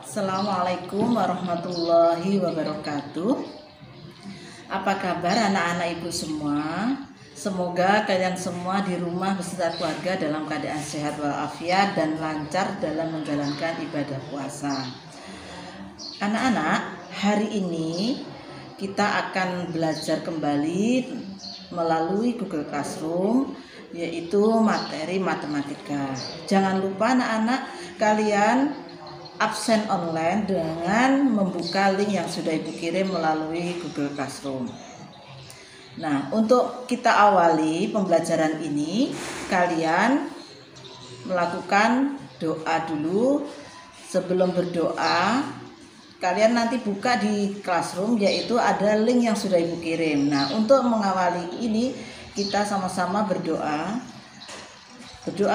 Assalamualaikum warahmatullahi wabarakatuh. Apa kabar anak-anak ibu semua? Semoga kalian semua di rumah beserta keluarga dalam keadaan sehat walafiat dan lancar dalam menjalankan ibadah puasa. Anak-anak, hari ini kita akan belajar kembali melalui Google Classroom, yaitu materi matematika. Jangan lupa anak-anak, kalian absen online dengan membuka link yang sudah ibu kirim melalui Google Classroom. Nah, untuk kita awali pembelajaran ini, kalian melakukan doa dulu. Sebelum berdoa, kalian nanti buka di Classroom, yaitu ada link yang sudah ibu kirim. Nah, untuk mengawali ini, kita sama-sama berdoa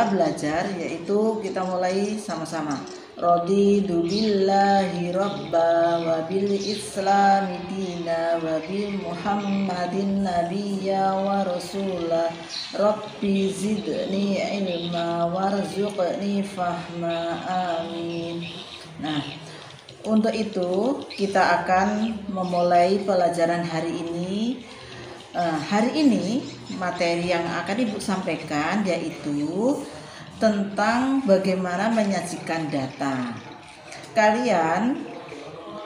belajar, yaitu kita mulai sama-sama. Raditu billahi rabba wa bil islami dina wa bi muhammadin nabiyya wa rasula rabbi zidni ilma warzuqni fahma amin. Nah, untuk itu kita akan memulai pelajaran hari ini. Hari ini materi yang akan ibu sampaikan yaitu tentang bagaimana menyajikan data. Kalian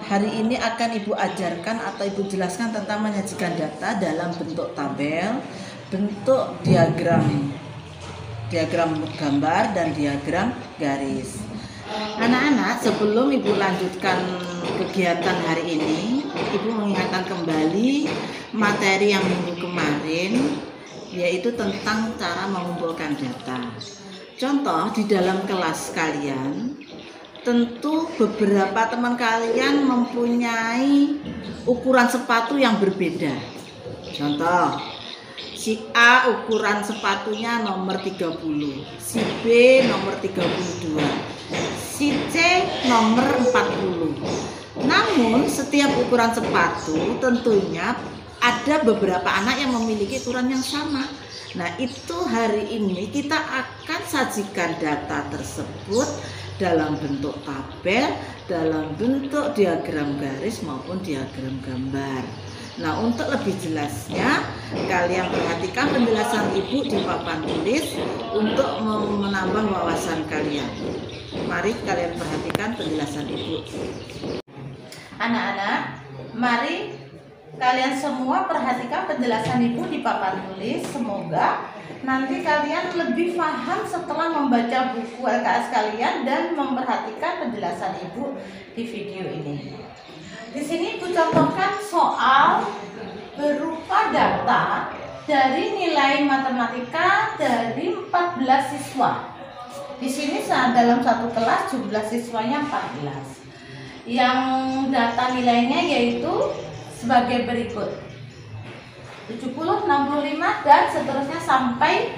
hari ini akan ibu ajarkan atau ibu jelaskan tentang menyajikan data dalam bentuk tabel, bentuk diagram gambar dan diagram garis. Anak-anak, sebelum ibu lanjutkan kegiatan hari ini, ibu mengingatkan kembali materi yang minggu kemarin, yaitu tentang cara mengumpulkan data. Contoh, di dalam kelas kalian, tentu beberapa teman kalian mempunyai ukuran sepatu yang berbeda. Contoh, si A ukuran sepatunya nomor 30, si B nomor 32, si C nomor 40. Namun, setiap ukuran sepatu tentunya ada beberapa anak yang memiliki ukuran yang sama. Nah, itu hari ini kita akan sajikan data tersebut dalam bentuk tabel, dalam bentuk diagram garis maupun diagram gambar. Nah, untuk lebih jelasnya, kalian perhatikan penjelasan ibu di papan tulis untuk menambah wawasan kalian. Mari kalian perhatikan penjelasan ibu. Anak-anak, mari kalian semua perhatikan penjelasan ibu di papan tulis. Semoga nanti kalian lebih paham setelah membaca buku LKS kalian dan memperhatikan penjelasan ibu di video ini. Di sini ibu contohkan soal berupa data dari nilai matematika dari 14 siswa. Di sini dalam satu kelas jumlah siswanya 14. Yang data nilainya yaitu sebagai berikut: 70, 65 dan seterusnya sampai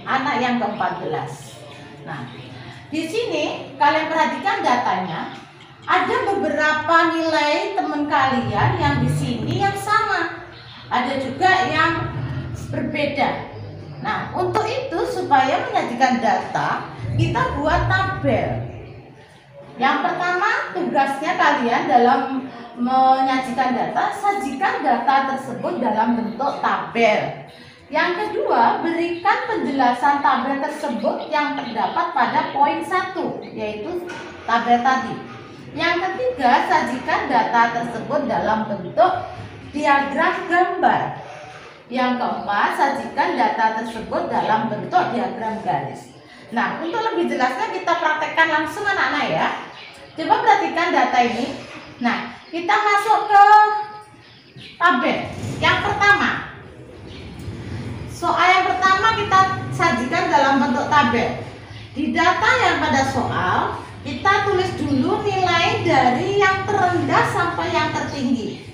anak yang ke-14. Nah, di sini kalian perhatikan datanya. Ada beberapa nilai teman kalian yang di sini yang sama. Ada juga yang berbeda. Nah, untuk itu supaya menyajikan data, kita buat tabel. Yang pertama, tugasnya kalian dalam menyajikan data, sajikan data tersebut dalam bentuk tabel. Yang kedua, berikan penjelasan tabel tersebut yang terdapat pada poin 1, yaitu tabel tadi. Yang ketiga, sajikan data tersebut dalam bentuk diagram gambar. Yang keempat, sajikan data tersebut dalam bentuk diagram garis. Nah, untuk lebih jelasnya kita praktekkan langsung anak-anak ya. Coba perhatikan data ini. Nah, kita masuk ke tabel. Yang pertama, soal yang pertama kita sajikan dalam bentuk tabel. Di data yang pada soal, kita tulis dulu nilai dari yang terendah sampai yang tertinggi.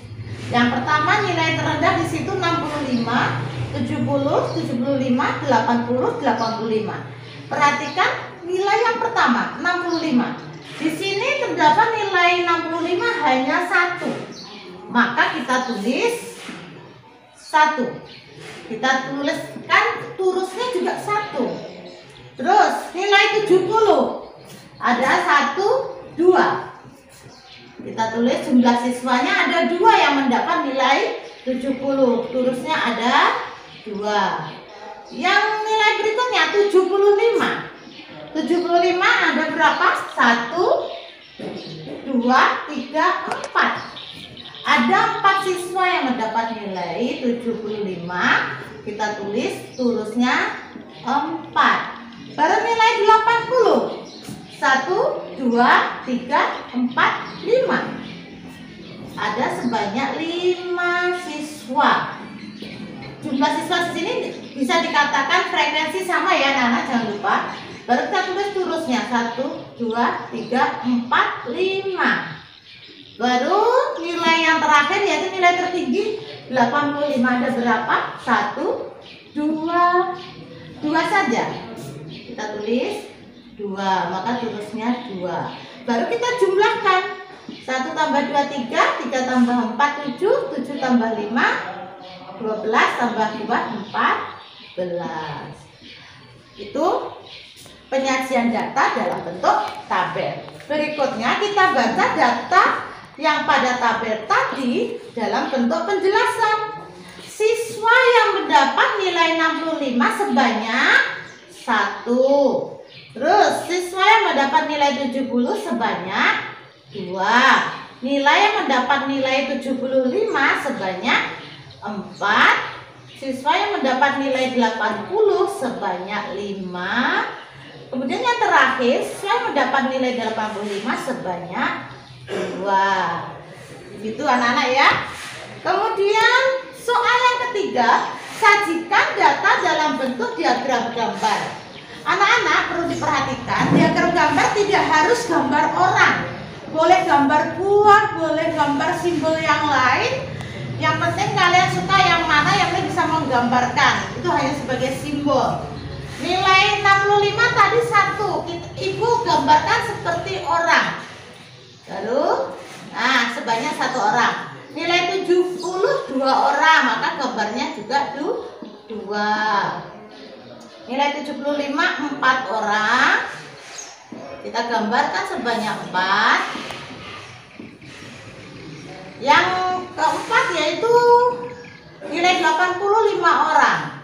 Yang pertama nilai terendah di situ 65, 70, 75, 80, 85. Perhatikan nilai yang pertama 65. Di sini terdapat nilai 65 hanya 1. Maka kita tulis 1. Kita tuliskan turusnya juga 1. Terus nilai 70. Ada 1, 2. Kita tulis jumlah siswanya ada 2 yang mendapat nilai 70. Terusnya ada 2. Yang nilai berikutnya 75. 75 ada berapa? 1, 2, 3, 4. Ada 4 siswa yang mendapat nilai 75. Kita tulis terusnya 4. Baru nilai 80. 1, 2, 3, 4, 5. Ada sebanyak 5 siswa. Jumlah siswa di sini bisa dikatakan frekuensi sama ya anak-anak, jangan lupa. Baru kita tulis terusnya 1, 2, 3, 4, 5. Baru nilai yang terakhir yaitu nilai tertinggi 85. Ada berapa? 1, 2, 2 saja. Kita tulis 2, maka terusnya 2. Baru kita jumlahkan 1 tambah 2, 3, 3 tambah 4, 7, 7 tambah 5, 12 tambah 2, 14. Itu penyajian data dalam bentuk tabel. Berikutnya kita baca data yang pada tabel tadi dalam bentuk penjelasan. Siswa yang mendapat nilai 65 sebanyak 1. Terus siswa yang mendapat nilai 70 sebanyak 2. Nilai yang mendapat nilai 75 sebanyak 4. Siswa yang mendapat nilai 80 sebanyak 5. Kemudian yang terakhir, siswa yang mendapat nilai 85 sebanyak 2. Gitu anak-anak ya. Kemudian soal yang ketiga, sajikan data dalam bentuk diagram gambar. Anak-anak perlu diperhatikan, diagram gambar tidak harus gambar orang. Boleh gambar buah, boleh gambar simbol yang lain. Yang penting kalian suka yang mana yang bisa menggambarkan. Itu hanya sebagai simbol. Nilai 65 tadi 1. Ibu gambarkan seperti orang. Lalu, nah sebanyak 1 orang. Nilai 70 2 orang, maka gambarnya juga 2. Nilai 75 4 orang. Kita gambarkan sebanyak 4. Yang keempat yaitu nilai 85 orang.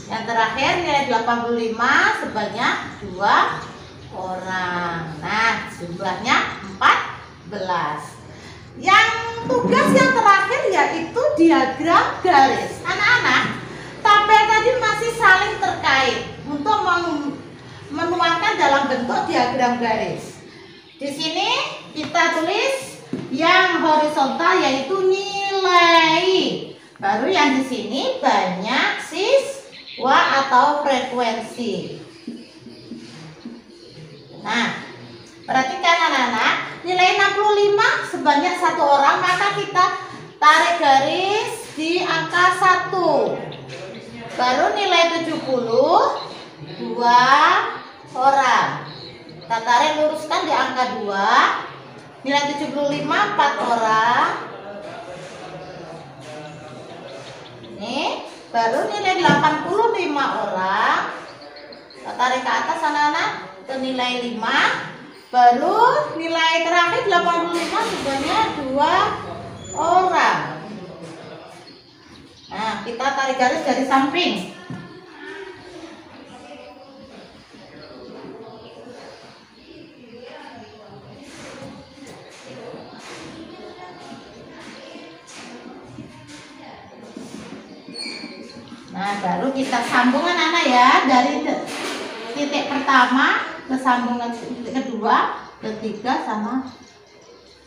Yang terakhir nilai 85 sebanyak 2 orang. Nah, jumlahnya 14. Yang tugas yang terakhir yaitu diagram garis. Anak-anak, tabel tadi masih saling terkait untuk menuangkan dalam bentuk diagram garis. Di sini kita tulis yang horizontal yaitu nilai. Baru yang di sini banyak siswa atau frekuensi. Nah, perhatikan anak-anak, nilai 65 sebanyak 1 orang, maka kita tarik garis di angka 1. Baru nilai 70 2 orang. Kita tarik luruskan di angka 2. Nilai 75 4 orang. Ini baru nilai 85 orang. Kita tarik ke atas anak-anak ke nilai 5. Baru nilai terakhir 85 sebanyak 2 orang. Nah, kita tarik garis dari samping. Nah, baru kita sambung anak-anak ya, dari titik pertama ke sambungan titik kedua, ketiga sama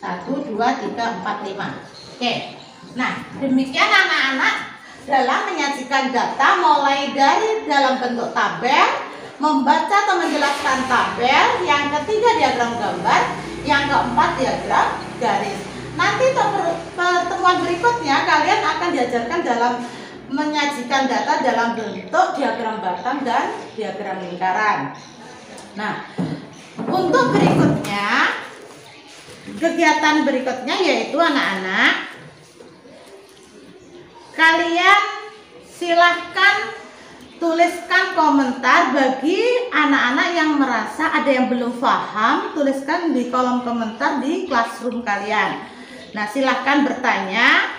1, 2, 3, 4, 5. Oke. Nah, demikian anak-anak dalam menyajikan data mulai dari dalam bentuk tabel, membaca atau menjelaskan tabel, yang ketiga diagram gambar, yang keempat diagram garis. Nanti pertemuan berikutnya kalian akan diajarkan dalam menyajikan data dalam bentuk diagram batang dan diagram lingkaran. Nah, untuk berikutnya, kegiatan berikutnya yaitu anak-anak, kalian silahkan tuliskan komentar bagi anak-anak yang merasa ada yang belum paham, tuliskan di kolom komentar di classroom kalian. Nah, silahkan bertanya,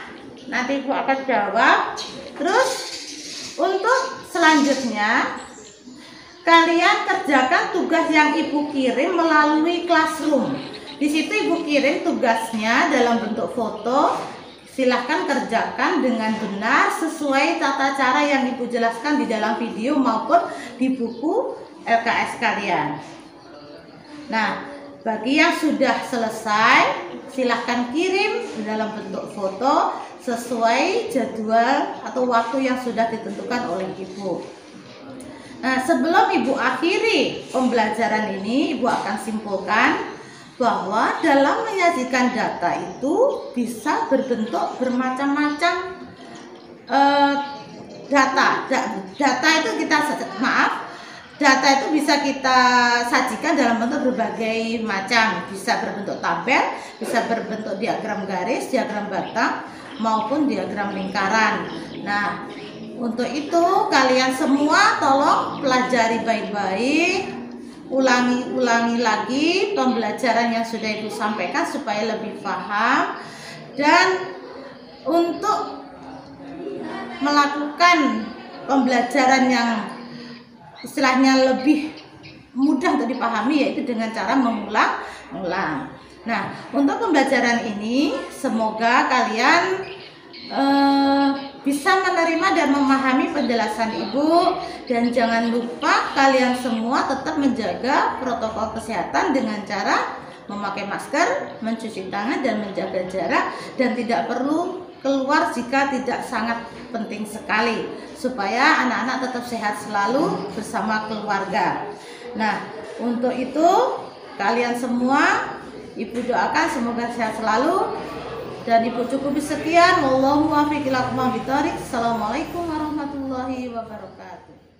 nanti Ibu akan jawab. Terus untuk selanjutnya kalian kerjakan tugas yang Ibu kirim melalui classroom. Di situ Ibu kirim tugasnya dalam bentuk foto. Silahkan kerjakan dengan benar sesuai tata cara yang Ibu jelaskan di dalam video maupun di buku LKS kalian. Nah, bagi yang sudah selesai, silahkan kirim dalam bentuk foto sesuai jadwal atau waktu yang sudah ditentukan oleh Ibu. Nah, sebelum Ibu akhiri pembelajaran ini, Ibu akan simpulkan bahwa dalam menyajikan data itu bisa berbentuk bermacam-macam data itu data itu bisa kita sajikan dalam bentuk berbagai macam, bisa berbentuk tabel, bisa berbentuk diagram garis, diagram batang maupun diagram lingkaran. Nah, untuk itu kalian semua tolong pelajari baik-baik, ulangi lagi pembelajaran yang sudah Ibu sampaikan supaya lebih paham, dan untuk melakukan pembelajaran yang istilahnya lebih mudah untuk dipahami yaitu dengan cara mengulang-ulang. Nah, untuk pembelajaran ini semoga kalian bisa menerima dan memahami penjelasan Ibu, dan jangan lupa kalian semua tetap menjaga protokol kesehatan dengan cara memakai masker, mencuci tangan dan menjaga jarak, dan tidak perlu keluar jika tidak sangat penting sekali supaya anak-anak tetap sehat selalu bersama keluarga. Nah, untuk itu kalian semua Ibu doakan semoga sehat selalu. Dan Ibu cukupi sekian. Wallahu muwaffiq ila aqwamit thoriq. Assalamualaikum warahmatullahi wabarakatuh.